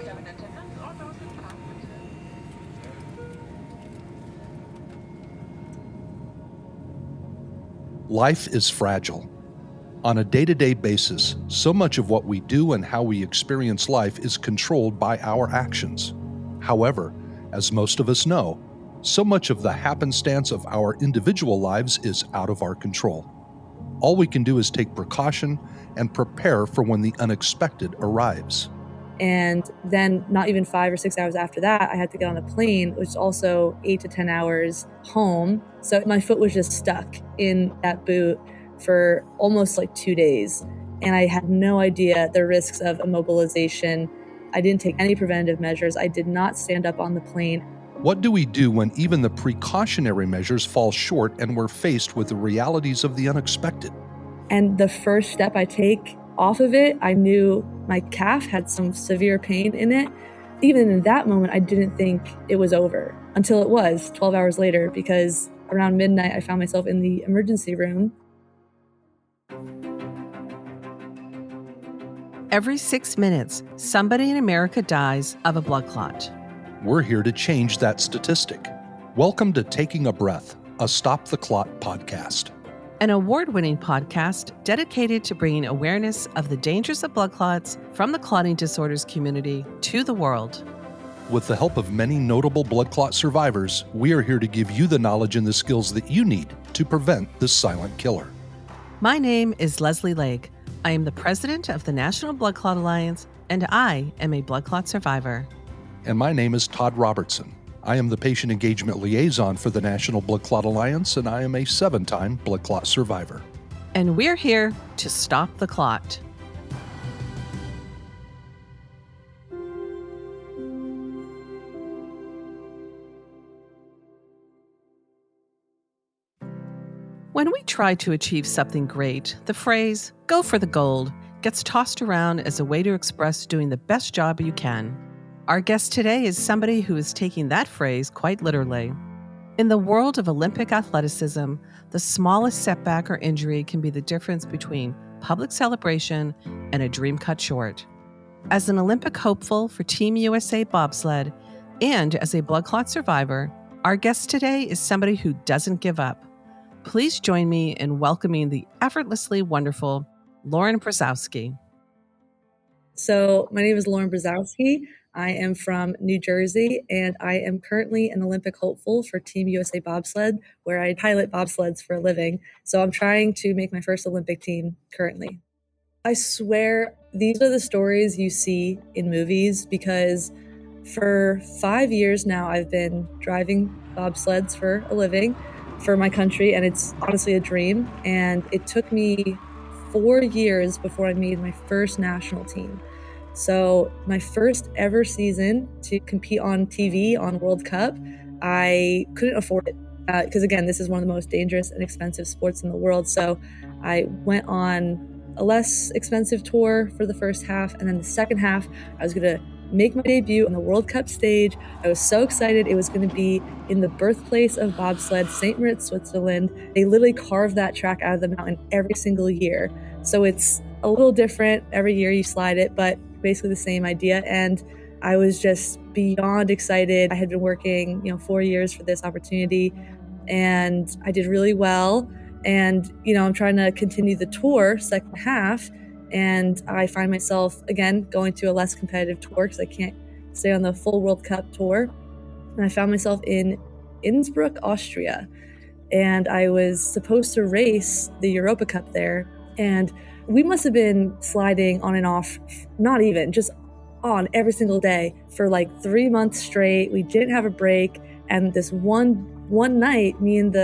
Cabin attendants, all those in cockpit. Life is fragile. On a day-to-day basis, so much of what we do and how we experience life is controlled by our actions. However, as most of us know, so much of the happenstance of our individual lives is out of our control. All we can do is take precaution and prepare for when the unexpected arrives. And then not even 5 or 6 hours after that, I had to get on a plane, which is also 8 to 10 hours home. So my foot was just stuck in that boot for almost like 2 days. And I had no idea the risks of immobilization. I didn't take any preventative measures. I did not stand up on the plane. What do we do when even the precautionary measures fall short and we're faced with the realities of the unexpected? And the first step I take off of it, I knew my calf had some severe pain in it. Even in that moment, I didn't think it was over until it was 12 hours later, because around midnight, I found myself in the emergency room. Every 6 minutes, somebody in America dies of a blood clot. We're here to change that statistic. Welcome to Taking a Breath, a Stop the Clot podcast. An award-winning podcast dedicated to bringing awareness of the dangers of blood clots from the clotting disorders community to the world. With the help of many notable blood clot survivors, we are here to give you the knowledge and the skills that you need to prevent this silent killer. My name is Leslie Lake. I am the president of the National Blood Clot Alliance, and I am a blood clot survivor. And my name is Todd Robertson. I am the patient engagement liaison for the National Blood Clot Alliance, and I am a 7-time blood clot survivor. And we're here to stop the clot. When we try to achieve something great, the phrase, "go for the gold," gets tossed around as a way to express doing the best job you can. Our guest today is somebody who is taking that phrase quite literally. In the world of Olympic athleticism, the smallest setback or injury can be the difference between public celebration and a dream cut short. As an Olympic hopeful for Team USA Bobsled and as a blood clot survivor, our guest today is somebody who doesn't give up. Please join me in welcoming the effortlessly wonderful Lauren Brzozowski. So my name is Lauren Brzozowski. I am from New Jersey, and I am currently an Olympic hopeful for Team USA Bobsled, where I pilot bobsleds for a living. So I'm trying to make my first Olympic team currently. I swear these are the stories you see in movies, because for 5 years now, I've been driving bobsleds for a living for my country, and it's honestly a dream. And it took me 4 years before I made my first national team. So my first ever season to compete on TV on World Cup, I couldn't afford it because, again, this is one of the most dangerous and expensive sports in the world. So I went on a less expensive tour for the first half, and then the second half, I was going to make my debut on the World Cup stage. I was so excited. It was going to be in the birthplace of bobsled, St. Moritz, Switzerland. They literally carved that track out of the mountain every single year. So it's a little different every year you slide it, but basically the same idea. And I was just beyond excited. I had been working, 4 years for this opportunity, and I did really well. And, I'm trying to continue the tour second half, and I find myself again going to a less competitive tour because I can't stay on the full World Cup tour. And I found myself in Innsbruck, Austria, and I was supposed to race the Europa Cup there. And we must have been sliding on and off, not even, just on every single day for like 3 months straight. We didn't have a break. And this one night, me and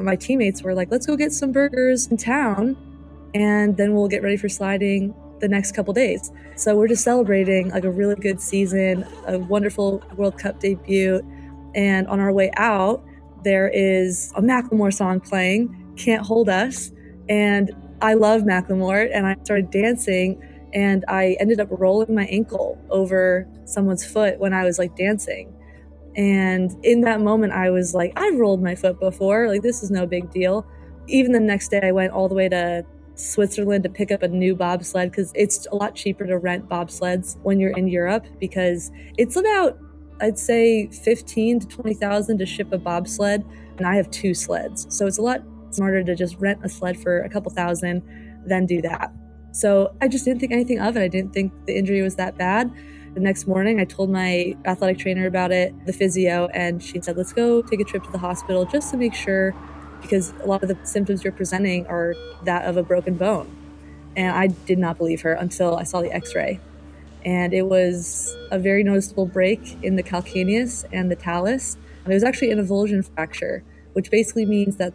my teammates were like, let's go get some burgers in town, and then we'll get ready for sliding the next couple days. So we're just celebrating like a really good season, a wonderful World Cup debut. And on our way out, there is a Macklemore song playing, Can't Hold Us. And I love Macklemore, and I started dancing, and I ended up rolling my ankle over someone's foot when I was like dancing. And in that moment, I was like, I've rolled my foot before. Like, this is no big deal. Even the next day, I went all the way to Switzerland to pick up a new bobsled because it's a lot cheaper to rent bobsleds when you're in Europe, because it's about, I'd say, 15 to 20,000 to ship a bobsled, and I have 2 sleds. So it's a lot smarter to just rent a sled for a couple thousand than do that. So I just didn't think anything of it. I didn't think the injury was that bad. The next morning, I told my athletic trainer about it, the physio, and she said, let's go take a trip to the hospital just to make sure, because a lot of the symptoms you're presenting are that of a broken bone. And I did not believe her until I saw the x-ray. And it was a very noticeable break in the calcaneus and the talus. And it was actually an avulsion fracture, which basically means that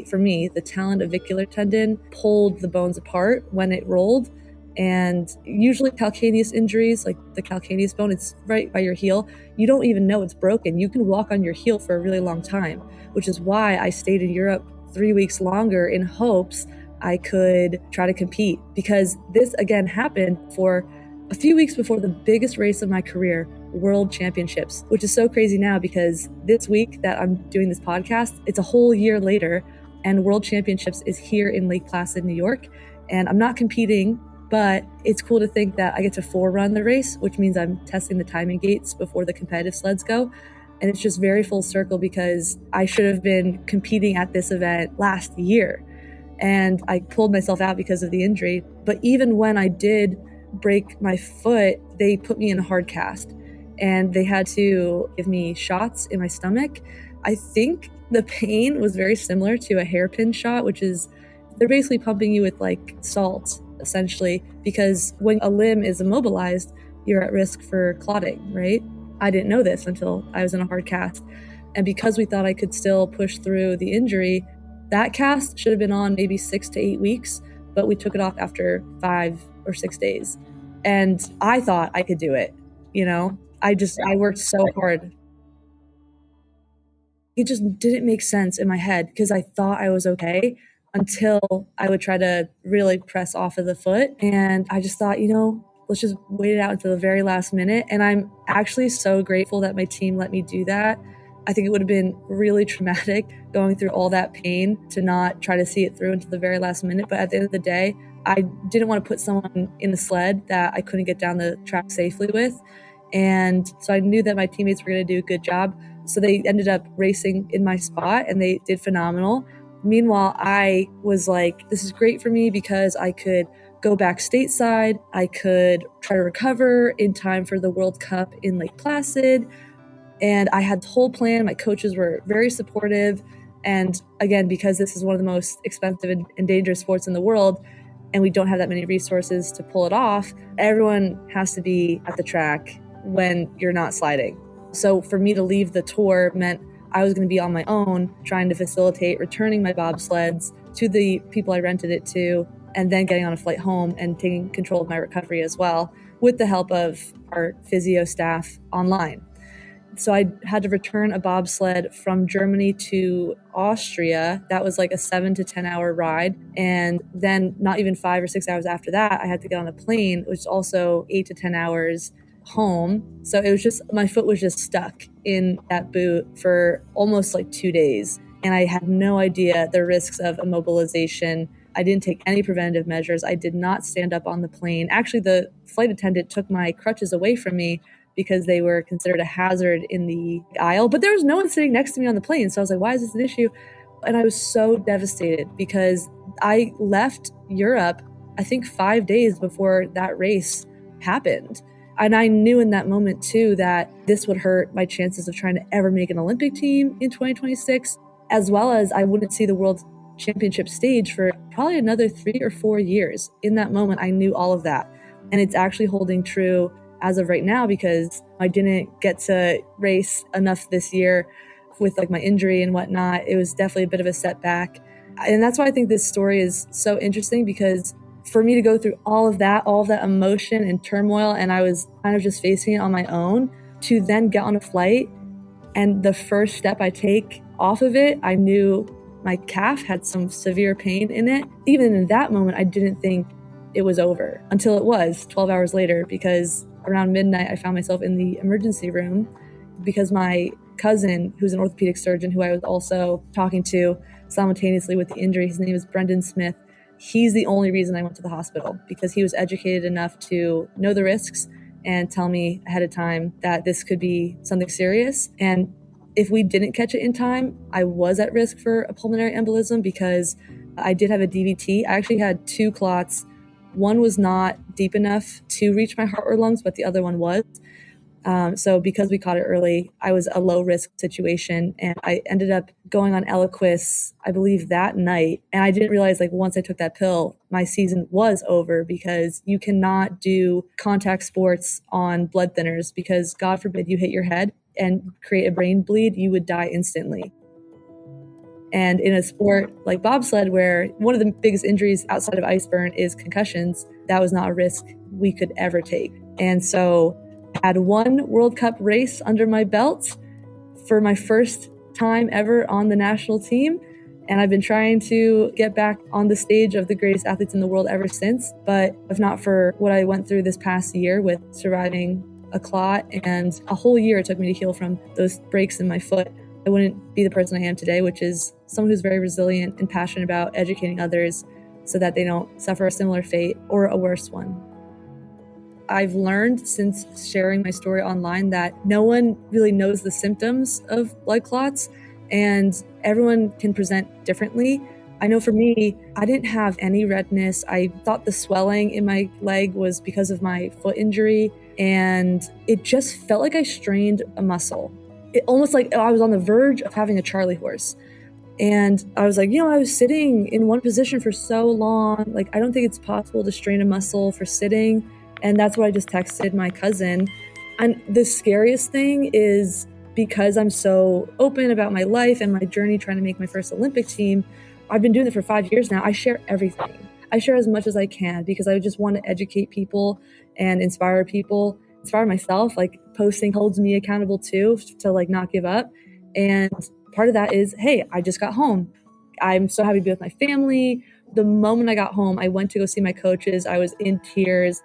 for me, the talon-avicular tendon pulled the bones apart when it rolled. And usually calcaneus injuries, like the calcaneus bone, it's right by your heel. You don't even know it's broken. You can walk on your heel for a really long time, which is why I stayed in Europe 3 weeks longer in hopes I could try to compete. Because this, again, happened for a few weeks before the biggest race of my career, World Championships, which is so crazy now because this week that I'm doing this podcast, it's a whole year later, and World Championships is here in Lake Placid, New York. And I'm not competing, but it's cool to think that I get to forerun the race, which means I'm testing the timing gates before the competitive sleds go. And it's just very full circle because I should have been competing at this event last year. And I pulled myself out because of the injury. But even when I did break my foot, they put me in a hard cast and they had to give me shots in my stomach. I think the pain was very similar to a hairpin shot, which is they're basically pumping you with like salt, essentially, because when a limb is immobilized, you're at risk for clotting, right? I didn't know this until I was in a hard cast. And because we thought I could still push through the injury, that cast should have been on maybe 6 to 8 weeks, but we took it off after 5 or 6 days. And I thought I could do it, you know? I worked so hard. It just didn't make sense in my head because I thought I was okay until I would try to really press off of the foot. And I just thought, let's just wait it out until the very last minute. And I'm actually so grateful that my team let me do that. I think it would have been really traumatic going through all that pain to not try to see it through until the very last minute. But at the end of the day, I didn't want to put someone in the sled that I couldn't get down the track safely with. And so I knew that my teammates were going to do a good job. So they ended up racing in my spot and they did phenomenal. Meanwhile, I was like, this is great for me because I could go back stateside. I could try to recover in time for the World Cup in Lake Placid. And I had the whole plan. My coaches were very supportive. And again, because this is one of the most expensive and dangerous sports in the world, and we don't have that many resources to pull it off, everyone has to be at the track when you're not sliding. So for me to leave the tour meant I was going to be on my own, trying to facilitate returning my bobsleds to the people I rented it to, and then getting on a flight home and taking control of my recovery as well, with the help of our physio staff online. So I had to return a bobsled from Germany to Austria. That was like a 7 to 10 hour ride. And then not even 5 or 6 hours after that, I had to get on a plane, which is also 8 to 10 hours home. So it was just, my foot was just stuck in that boot for almost like 2 days. And I had no idea the risks of immobilization. I didn't take any preventative measures. I did not stand up on the plane. Actually, the flight attendant took my crutches away from me because they were considered a hazard in the aisle. But there was no one sitting next to me on the plane. So I was like, why is this an issue? And I was so devastated because I left Europe, I think 5 days before that race happened. And I knew in that moment too that this would hurt my chances of trying to ever make an Olympic team in 2026, as well as I wouldn't see the World Championship stage for probably another 3 or 4 years. In that moment, I knew all of that. And it's actually holding true as of right now because I didn't get to race enough this year with like my injury and whatnot. It was definitely a bit of a setback. And that's why I think this story is so interesting, because for me to go through all of that emotion and turmoil, and I was kind of just facing it on my own, to then get on a flight. And the first step I take off of it, I knew my calf had some severe pain in it. Even in that moment, I didn't think it was over until it was 12 hours later, because around midnight, I found myself in the emergency room because my cousin, who's an orthopedic surgeon who I was also talking to simultaneously with the injury, his name is Brendan Smith, he's the only reason I went to the hospital, because he was educated enough to know the risks and tell me ahead of time that this could be something serious. And if we didn't catch it in time, I was at risk for a pulmonary embolism because I did have a DVT. I actually had 2 clots. One was not deep enough to reach my heart or lungs, but the other one was. So because we caught it early, I was a low risk situation, and I ended up going on Eliquis, I believe, that night. And I didn't realize, like, once I took that pill, my season was over, because you cannot do contact sports on blood thinners, because God forbid you hit your head and create a brain bleed, you would die instantly. And in a sport like bobsled, where one of the biggest injuries outside of ice burn is concussions, that was not a risk we could ever take. And so I had 1 World Cup race under my belt for my first time ever on the national team. And I've been trying to get back on the stage of the greatest athletes in the world ever since. But if not for what I went through this past year with surviving a clot, and a whole year it took me to heal from those breaks in my foot, I wouldn't be the person I am today, which is someone who's very resilient and passionate about educating others so that they don't suffer a similar fate or a worse one. I've learned since sharing my story online that no one really knows the symptoms of blood clots, and everyone can present differently. I know for me, I didn't have any redness. I thought the swelling in my leg was because of my foot injury, and it just felt like I strained a muscle. It almost like I was on the verge of having a Charlie horse. And I was like, I was sitting in one position for so long. Like, I don't think it's possible to strain a muscle for sitting. And that's what I just texted my cousin. And the scariest thing is, because I'm so open about my life and my journey trying to make my first Olympic team, I've been doing it for 5 years now. I share everything. I share as much as I can, because I just want to educate people and inspire people, inspire myself. Like, posting holds me accountable too, to like not give up. And part of that is, hey, I just got home. I'm so happy to be with my family. The moment I got home, I went to go see my coaches. I was in tears.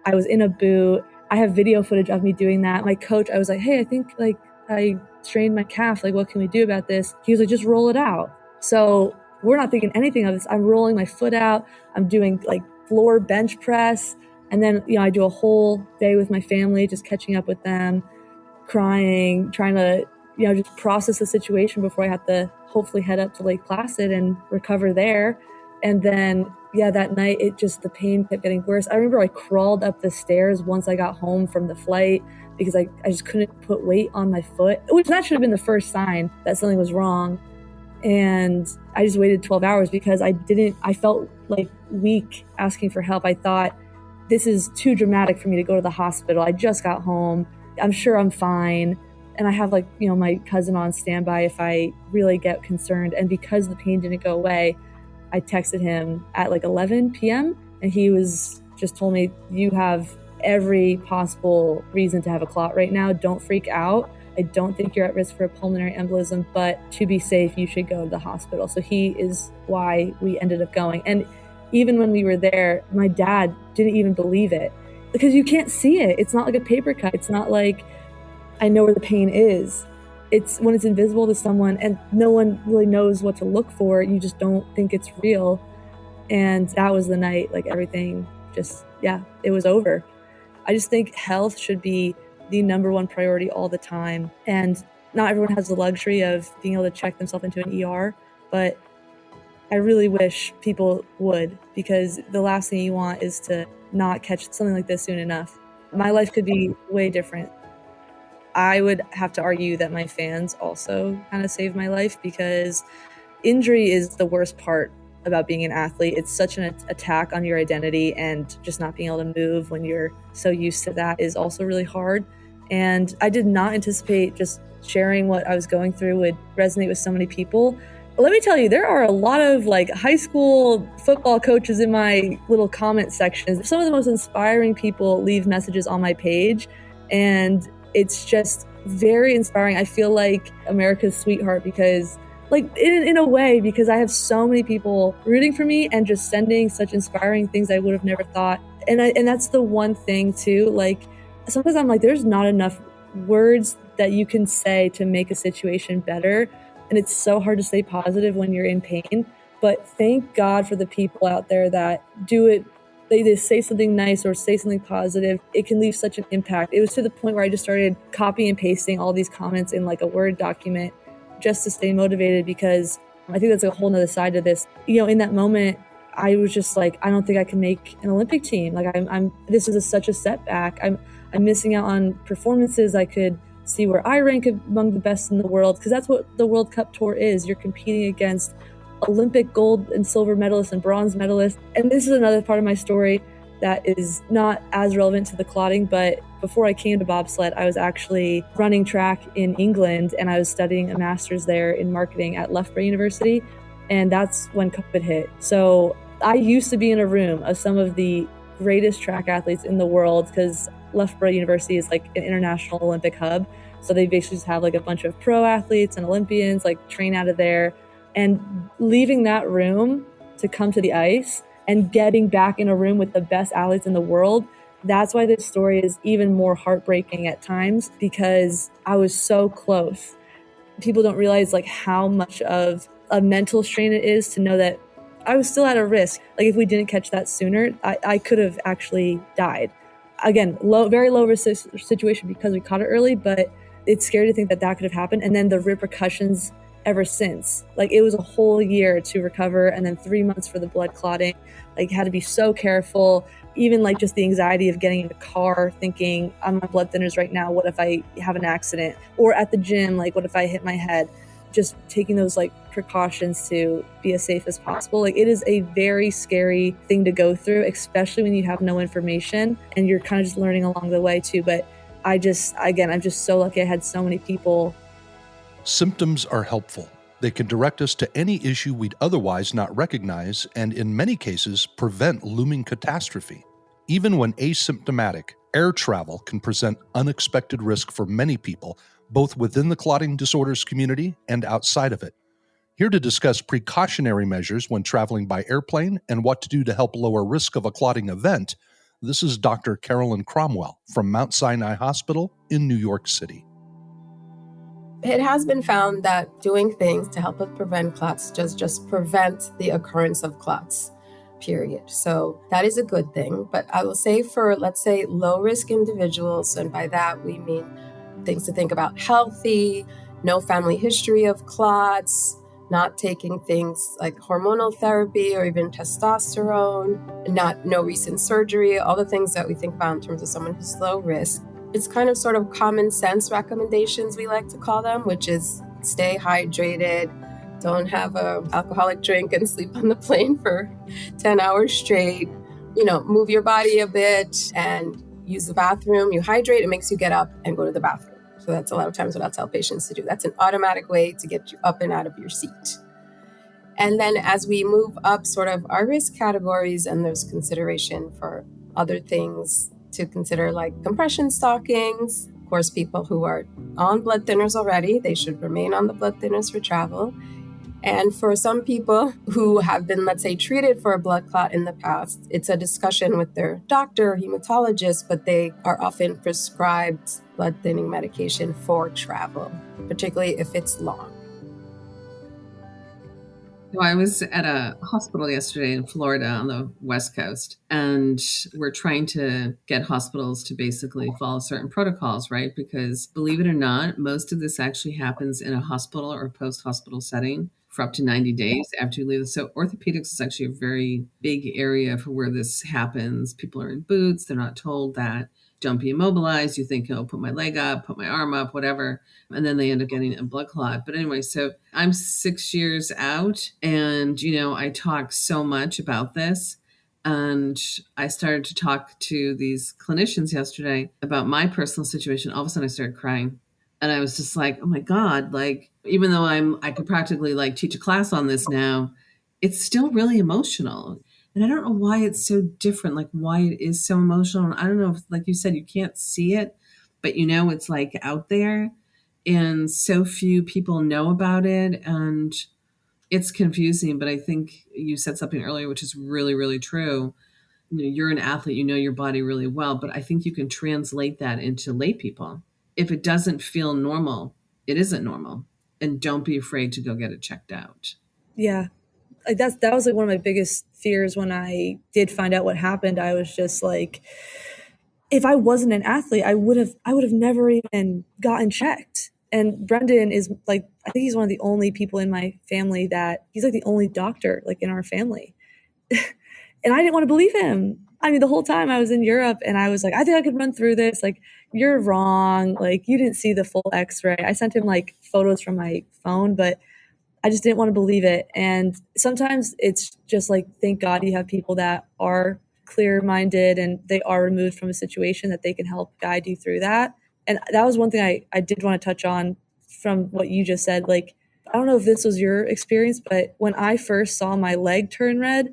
I was in a boot. I have video footage of me doing that. My coach, I was like, hey, I think like I strained my calf. Like, what can we do about this? He was like, just roll it out. So we're not thinking anything of this. I'm rolling my foot out. I'm doing like floor bench press. And then, I do a whole day with my family, just catching up with them, crying, trying to, just process the situation before I have to hopefully head up to Lake Placid and recover there. And then, that night, the pain kept getting worse. I remember I crawled up the stairs once I got home from the flight, because I just couldn't put weight on my foot, which that should have been the first sign that something was wrong. And I just waited 12 hours because I felt like weak asking for help. I thought, this is too dramatic for me to go to the hospital. I just got home. I'm sure I'm fine. And I have my cousin on standby if I really get concerned. And because the pain didn't go away, I texted him at 11 p.m. and he just told me, you have every possible reason to have a clot right now. Don't freak out. I don't think you're at risk for a pulmonary embolism, but to be safe, you should go to the hospital. So he is why we ended up going. And even when we were there, my dad didn't even believe it, because you can't see it. It's not like a paper cut. It's not like I know where the pain is. It's when it's invisible to someone and no one really knows what to look for, you just don't think it's real. And that was the night, everything it was over. I just think health should be the number one priority all the time. And not everyone has the luxury of being able to check themselves into an ER, but I really wish people would, because the last thing you want is to not catch something like this soon enough. My life could be way different. I would have to argue that my fans also kind of saved my life, because injury is the worst part about being an athlete. It's such an attack on your identity, and just not being able to move when you're so used to that is also really hard. And I did not anticipate just sharing what I was going through would resonate with so many people. Let me tell you, there are a lot of high school football coaches in my little comment sections. Some of the most inspiring people leave messages on my page, and it's just very inspiring. I feel like America's sweetheart, because in a way, because I have so many people rooting for me and just sending such inspiring things I would have never thought. And that's the one thing too, sometimes I'm there's not enough words that you can say to make a situation better. And it's so hard to stay positive when you're in pain. But thank God for the people out there that do it. They just say something nice or say something positive. It can leave such an impact. It was to the point where I just started copying and pasting all these comments in like a Word document just to stay motivated, because I think that's a whole nother side to this. In that moment, I was just like, I don't think I can make an Olympic team. Like this is such a setback. I'm missing out on performances. I could see where I rank among the best in the world, because that's what the World Cup Tour is. You're competing against Olympic gold and silver medalists and bronze medalists. And this is another part of my story that is not as relevant to the clotting, but before I came to bobsled, I was actually running track in England, and I was studying a master's there in marketing at Loughborough University. And that's when COVID hit. So I used to be in a room of some of the greatest track athletes in the world, because Loughborough University is like an international Olympic hub. So they basically just have like a bunch of pro athletes and Olympians like train out of there. And leaving that room to come to the ice and getting back in a room with the best athletes in the world, that's why this story is even more heartbreaking at times, because I was so close. People don't realize like how much of a mental strain it is to know that I was still at a risk. Like if we didn't catch that sooner, I could have actually died. Again, very low risk situation because we caught it early, but it's scary to think that could have happened. And then the repercussions ever since. Like it was a whole year to recover, and then 3 months for the blood clotting. Like had to be so careful. Even like just the anxiety of getting in the car thinking I'm on blood thinners right now. What if I have an accident? Or at the gym, like what if I hit my head? Just taking those like precautions to be as safe as possible. Like it is a very scary thing to go through, especially when you have no information and you're kind of just learning along the way too. But I'm just so lucky I had so many people. Symptoms are helpful. They can direct us to any issue we'd otherwise not recognize, and in many cases, prevent looming catastrophe. Even when asymptomatic, air travel can present unexpected risk for many people, both within the clotting disorders community and outside of it. Here to discuss precautionary measures when traveling by airplane and what to do to help lower risk of a clotting event, this is Dr. Carolyn Cromwell from Mount Sinai Hospital in New York City. It has been found that doing things to help us prevent clots just prevent the occurrence of clots, period. So that is a good thing. But I will say for, let's say, low-risk individuals, and by that we mean things to think about: healthy, no family history of clots, not taking things like hormonal therapy or even testosterone, no recent surgery, all the things that we think about in terms of someone who's low risk. It's kind of sort of common sense recommendations, we like to call them, which is stay hydrated, don't have an alcoholic drink and sleep on the plane for 10 hours straight, move your body a bit and use the bathroom. You hydrate, it makes you get up and go to the bathroom. So that's a lot of times what I tell patients to do. That's an automatic way to get you up and out of your seat. And then as we move up sort of our risk categories, and there's consideration for other things to consider, like compression stockings. Of course, people who are on blood thinners already, they should remain on the blood thinners for travel. And for some people who have been, let's say, treated for a blood clot in the past, it's a discussion with their doctor or hematologist, but they are often prescribed blood thinning medication for travel, particularly if it's long. So I was at a hospital yesterday in Florida on the West Coast, and we're trying to get hospitals to basically follow certain protocols, right? Because believe it or not, most of this actually happens in a hospital or post-hospital setting for up to 90 days after you leave. So orthopedics is actually a very big area for where this happens. People are in boots. They're not told that don't be immobilized. You think, put my leg up, put my arm up, whatever. And then they end up getting a blood clot. But anyway, so I'm 6 years out and, I talk so much about this. And I started to talk to these clinicians yesterday about my personal situation. All of a sudden I started crying. And I was just like, oh my God, like, even though I could practically like teach a class on this now, it's still really emotional. And I don't know why it's so different, like why it is so emotional. And I don't know if, like you said, you can't see it, but it's like out there and so few people know about it and it's confusing. But I think you said something earlier, which is really, really true. You're an athlete, your body really well, but I think you can translate that into lay people. If it doesn't feel normal, it isn't normal. And don't be afraid to go get it checked out. Yeah. like that was like one of my biggest fears when I did find out what happened. I was just like, if I wasn't an athlete, I would have never even gotten checked. And Brendan is like, I think he's one of the only people in my family that he's like the only doctor like in our family. And I didn't want to believe him. I mean, the whole time I was in Europe and I was like, I think I could run through this. Like, you're wrong. Like, you didn't see the full x-ray. I sent him like photos from my phone, but I just didn't want to believe it. And sometimes it's just like, thank God you have people that are clear-minded and they are removed from a situation that they can help guide you through that. And that was one thing I did want to touch on from what you just said. Like, I don't know if this was your experience, but when I first saw my leg turn red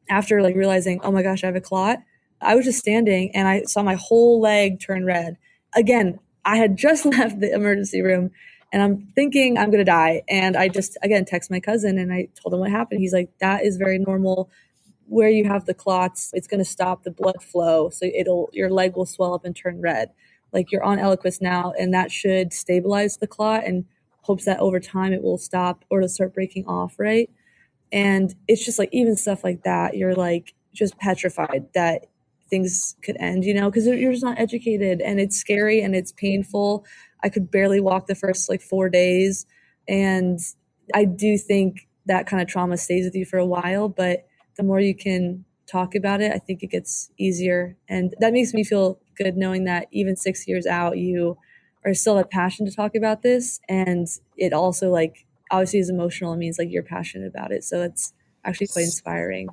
after like realizing, oh my gosh, I have a clot, I was just standing and I saw my whole leg turn red. Again, I had just left the emergency room and I'm thinking I'm going to die. And I just, again, text my cousin and I told him what happened. He's like, that is very normal. Where you have the clots, it's going to stop the blood flow. So your leg will swell up and turn red. Like, you're on Eliquis now, and that should stabilize the clot and hopes that over time it will stop or it'll start breaking off, right? And it's just like, even stuff like that, you're like just petrified that things could end, because you're just not educated, and it's scary and it's painful. I could barely walk the first like 4 days. And I do think that kind of trauma stays with you for a while, but the more you can talk about it, I think it gets easier. And that makes me feel good knowing that even 6 years out, you are still have passion to talk about this. And it also like obviously is emotional. It means like you're passionate about it. So it's actually quite inspiring.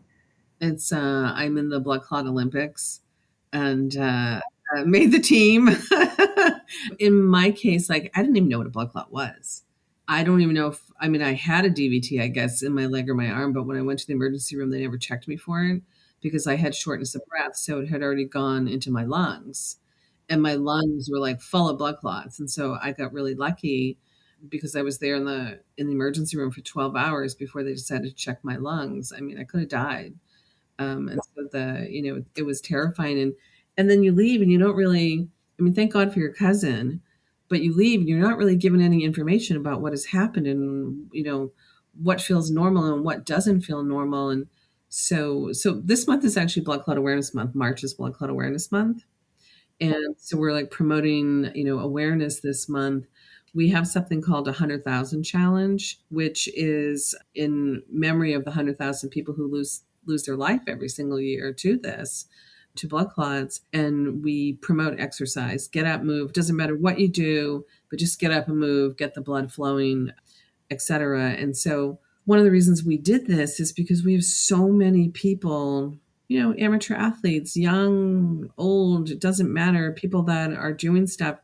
It's I'm in the Blood Clot Olympics and made the team. In my case, like, I didn't even know what a blood clot was. I don't even know I had a DVT, I guess, in my leg or my arm, but when I went to the emergency room, they never checked me for it because I had shortness of breath. So it had already gone into my lungs and my lungs were like full of blood clots. And so I got really lucky because I was there in the emergency room for 12 hours before they decided to check my lungs. I mean, I could have died. And so it was terrifying. And then you leave and you don't really, thank God for your cousin, but you leave and you're not really given any information about what has happened and, what feels normal and what doesn't feel normal. And so this month is actually Blood Clot Awareness Month. March is Blood Clot Awareness Month. And so we're like promoting, awareness this month. We have something called 100,000 Challenge, which is in memory of the 100,000 people who lose their life every single year to blood clots. And we promote exercise, get up, move, doesn't matter what you do, but just get up and move, get the blood flowing, etc. And so one of the reasons we did this is because we have so many people, amateur athletes, young, old, it doesn't matter, people that are doing stuff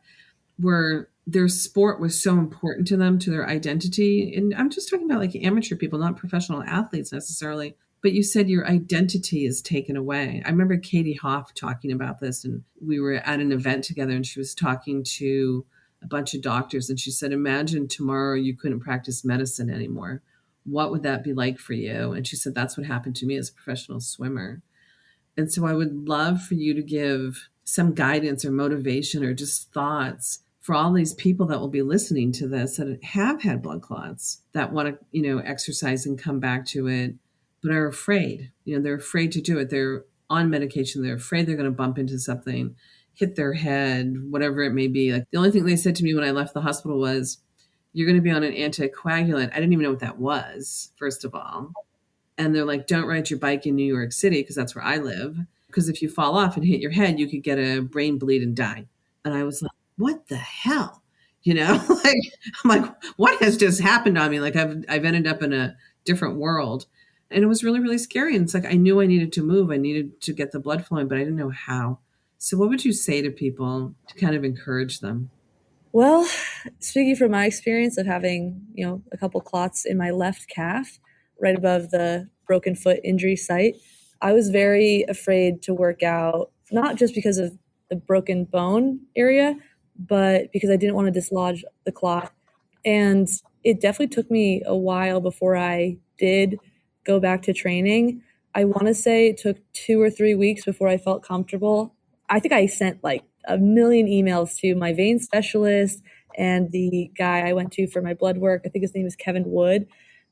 where their sport was so important to them, to their identity. And I'm just talking about like amateur people, not professional athletes necessarily. But you said your identity is taken away. I remember Katie Hoff talking about this, and we were at an event together and she was talking to a bunch of doctors and she said, imagine tomorrow you couldn't practice medicine anymore. What would that be like for you? And she said, that's what happened to me as a professional swimmer. And so I would love for you to give some guidance or motivation or just thoughts for all these people that will be listening to this that have had blood clots, that want to, exercise and come back to it, but are afraid. They're afraid to do it. They're on medication. They're afraid they're going to bump into something, hit their head, whatever it may be. Like, the only thing they said to me when I left the hospital was, you're going to be on an anticoagulant. I didn't even know what that was, first of all. And they're like, don't ride your bike in New York City, because that's where I live. Because if you fall off and hit your head, you could get a brain bleed and die. And I was like, what the hell? I'm like, what has just happened on me? Like, I've ended up in a different world. And it was really, really scary. And it's like, I knew I needed to move. I needed to get the blood flowing, but I didn't know how. So what would you say to people to kind of encourage them? Well, speaking from my experience of having, a couple clots in my left calf, right above the broken foot injury site, I was very afraid to work out, not just because of the broken bone area, but because I didn't want to dislodge the clot. And it definitely took me a while before I did go back to training. I want to say it took 2 or 3 weeks before I felt comfortable. I think I sent like a million emails to my vein specialist and the guy I went to for my blood work. I think his name is Kevin Wood.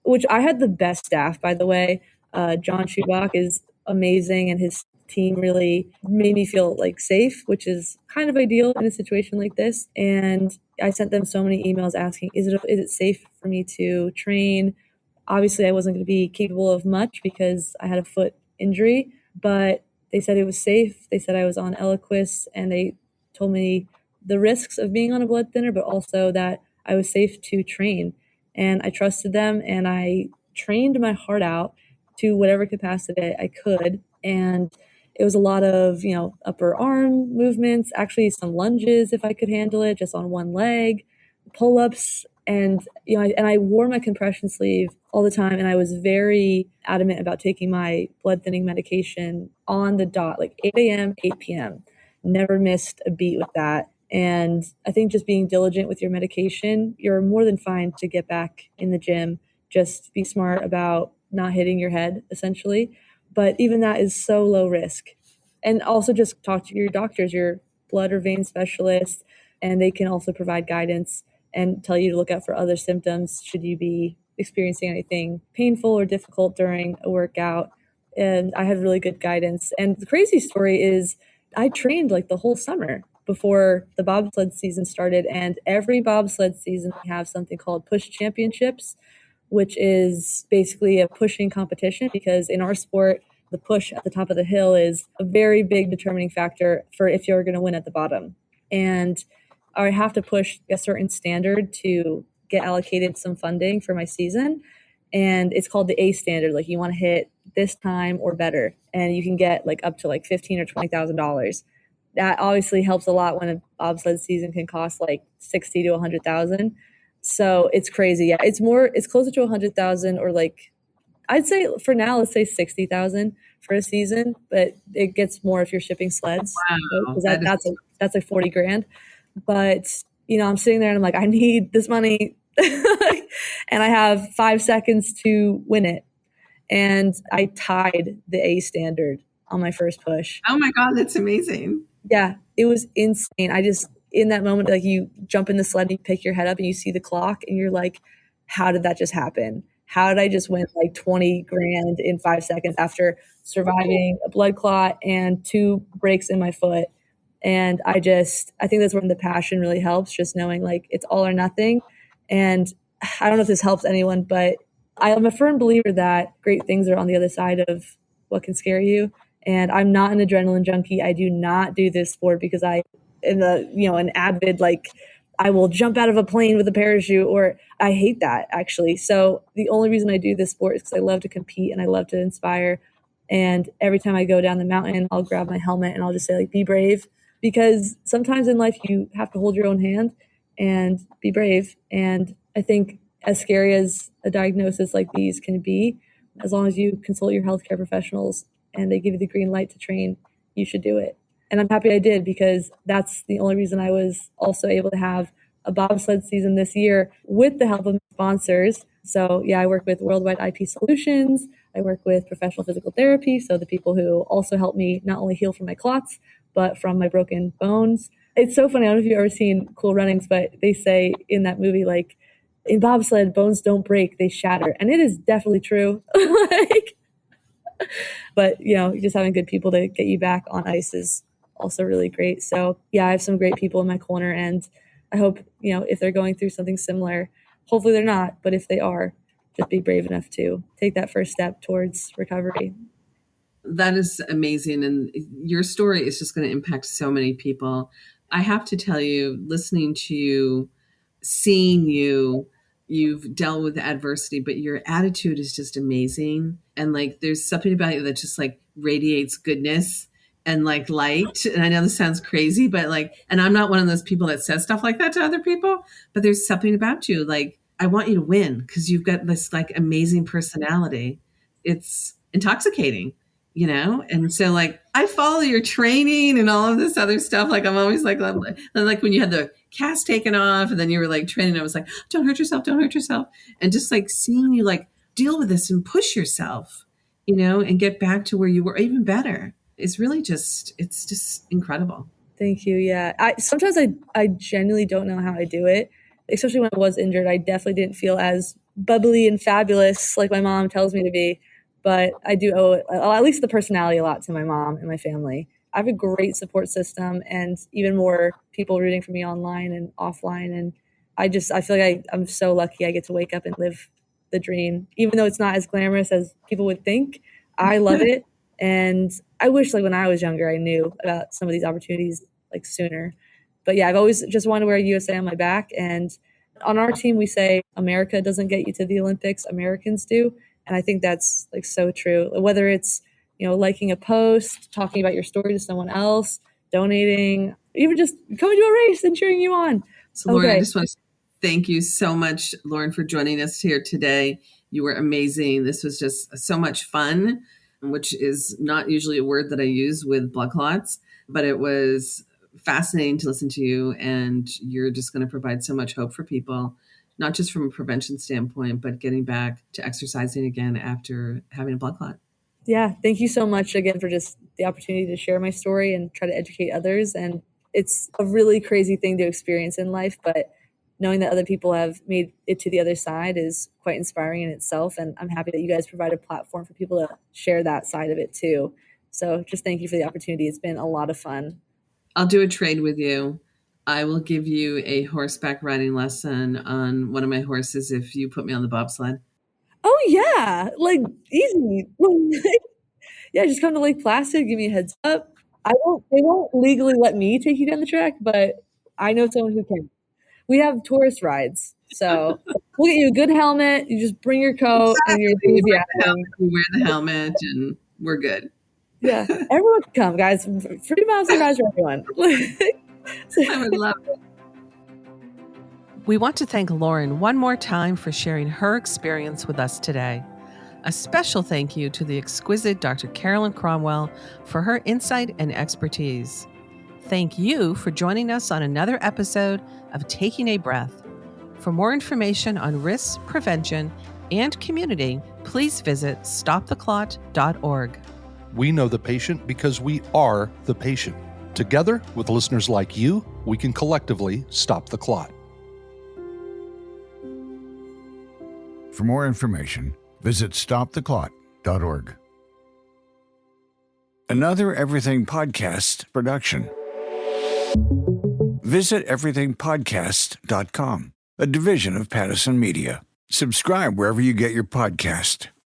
which I had the best staff, by the way. John Schubach is amazing, and his team really made me feel like safe, which is kind of ideal in a situation like this. And I sent them so many emails asking, is it safe for me to train? Obviously, I wasn't going to be capable of much because I had a foot injury, but they said it was safe. They said I was on Eliquis, and they told me the risks of being on a blood thinner, but also that I was safe to train. And I trusted them, and I trained my heart out to whatever capacity I could. And it was a lot of, upper arm movements, actually some lunges if I could handle it, just on one leg, pull-ups. And, I wore my compression sleeve all the time. And I was very adamant about taking my blood thinning medication on the dot, like 8 a.m., 8 p.m. Never missed a beat with that. And I think just being diligent with your medication, you're more than fine to get back in the gym. Just be smart about not hitting your head, essentially. But even that is so low risk. And also just talk to your doctors, your blood or vein specialists, and they can also provide guidance and tell you to look out for other symptoms should you be experiencing anything painful or difficult during a workout. And I had really good guidance. And the crazy story is I trained like the whole summer before the bobsled season started. And every bobsled season, we have something called push championships, which is basically a pushing competition, because in our sport, the push at the top of the hill is a very big determining factor for if you're going to win at the bottom. And I have to push a certain standard to get allocated some funding for my season. And it's called the A standard. Like, you want to hit this time or better. And you can get like up to like $15,000 or $20,000. That obviously helps a lot when a bobsled season can cost like $60,000 to $100,000. So it's crazy. Yeah, it's closer to 100,000, or like, I'd say for now, let's say 60,000 for a season, but it gets more if you're shipping sleds. Wow. Right? That's like 40 grand. But, I'm sitting there and I'm like, I need this money and I have 5 seconds to win it. And I tied the A standard on my first push. Oh my God, that's amazing. Yeah, it was insane. In that moment, like, you jump in the sled and you pick your head up and you see the clock and you're like, how did that just happen? How did I just win like 20 grand in 5 seconds after surviving a blood clot and 2 breaks in my foot? And I think that's when the passion really helps, just knowing like it's all or nothing. And I don't know if this helps anyone, but I am a firm believer that great things are on the other side of what can scare you. And I'm not an adrenaline junkie. I do not do this sport because I am an avid, like, I will jump out of a plane with a parachute, or I hate that, actually. So the only reason I do this sport is because I love to compete and I love to inspire. And every time I go down the mountain, I'll grab my helmet and I'll just say, like, be brave. Because sometimes in life you have to hold your own hand and be brave. And I think as scary as a diagnosis like these can be, as long as you consult your healthcare professionals and they give you the green light to train, you should do it. And I'm happy I did, because that's the only reason I was also able to have a bobsled season this year with the help of sponsors. So yeah, I work with Worldwide IP Solutions. I work with Professional Physical Therapy, so the people who also help me not only heal from my clots, but from my broken bones. It's so funny. I don't know if you've ever seen Cool Runnings, but they say in that movie, like, in bobsled, bones don't break, they shatter. And it is definitely true. But, just having good people to get you back on ice is also really great. So yeah, I have some great people in my corner, and I hope, if they're going through something similar, hopefully they're not, but if they are, just be brave enough to take that first step towards recovery. That is amazing. And your story is just going to impact so many people. I have to tell you, listening to you, seeing you, you've dealt with adversity, but your attitude is just amazing. And like, there's something about you that just like radiates goodness and like light. And I know this sounds crazy, but like, and I'm not one of those people that says stuff like that to other people, but there's something about you. Like, I want you to win because you've got this like amazing personality. It's intoxicating. And so like, I follow your training and all of this other stuff. Like, I'm always like when you had the cast taken off and then you were like training, I was like, don't hurt yourself. And just like seeing you like deal with this and push yourself, and get back to where you were, even better. It's really it's just incredible. Thank you. Yeah. Sometimes I genuinely don't know how I do it, especially when I was injured. I definitely didn't feel as bubbly and fabulous like my mom tells me to be, but I do owe at least the personality a lot to my mom and my family. I have a great support system and even more people rooting for me online and offline. And I feel like I'm so lucky I get to wake up and live the dream, even though it's not as glamorous as people would think. I love it. And I wish like when I was younger, I knew about some of these opportunities like sooner. But yeah, I've always just wanted to wear USA on my back. And on our team, we say America doesn't get you to the Olympics, Americans do. And I think that's like so true. Whether it's, liking a post, talking about your story to someone else, donating, even just coming to a race and cheering you on. So Lauren, I just want to thank you so much, Lauren, for joining us here today. You were amazing. This was just so much fun, which is not usually a word that I use with blood clots, but it was fascinating to listen to you. And you're just going to provide so much hope for people, not just from a prevention standpoint, but getting back to exercising again after having a blood clot. Yeah, thank you so much again for just the opportunity to share my story and try to educate others. And it's a really crazy thing to experience in life, but knowing that other people have made it to the other side is quite inspiring in itself. And I'm happy that you guys provide a platform for people to share that side of it too. So just thank you for the opportunity. It's been a lot of fun. I'll do a trade with you. I will give you a horseback riding lesson on one of my horses if you put me on the bobsled. Oh yeah, like easy. Yeah, just come to Lake Placid, give me a heads up. They won't legally let me take you down the track, but I know someone who can. We have tourist rides. So we'll get you a good helmet. You just bring your coat and your enthusiasm. You wear the helmet and we're good. Yeah. Everyone can come, guys. Free bobsled rides for everyone. I would love it. We want to thank Lauren one more time for sharing her experience with us today. A special thank you to the exquisite Dr. Carolyn Cromwell for her insight and expertise. Thank you for joining us on another episode of Taking a Breath. For more information on risks, prevention, and community, please visit stoptheclot.org. We know the patient because we are the patient. Together, with listeners like you, we can collectively stop the clot. For more information, visit stoptheclot.org. Another Everything Podcast production. Visit everythingpodcast.com, a division of Pattison Media. Subscribe wherever you get your podcast.